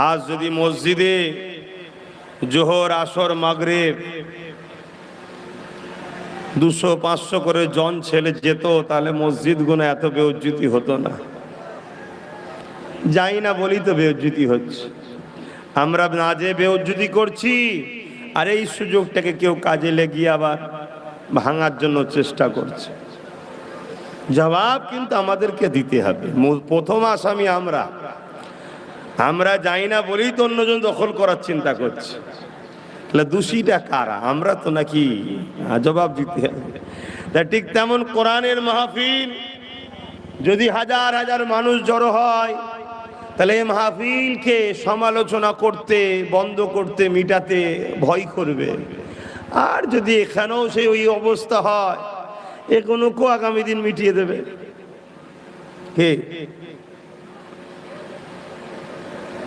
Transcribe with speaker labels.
Speaker 1: আজ যদি মসজিদে জোহর আসর মাগরিব 200-500 করে জন ছেলে যেত, তাহলে মসজিদ গুলো এত বেউজ্জতি হতো না। যাই না বলি তো বেউজ্জতি হচ্ছে। আমরা না যে বেউজ্জতি করছি, আর এই সুযোগটাকে কেউ কাজে লেগিয়ে আবার ভাঙার জন্য চেষ্টা করছে। জবাব কিন্তু আমাদেরকে দিতে হবে। প্রথম আসামি আমরা যাই না বলি তো অন্যজন দখল করার চিন্তা করছে। তাহলে দোষীটা কারা? আমরা তো নাকি? জবাব দিতে হবে। তা ঠিক তেমন কোরআনের মাহফিল যদি হাজার হাজার মানুষ জড়ো হয়, তাহলে এই মাহফিলকে সমালোচনা করতে, বন্ধ করতে, মিটাতে ভয় করবে। আর যদি এখানেও সেই ওই অবস্থা হয়, এগুলোকেও আগামী দিন মিটিয়ে দেবে কে?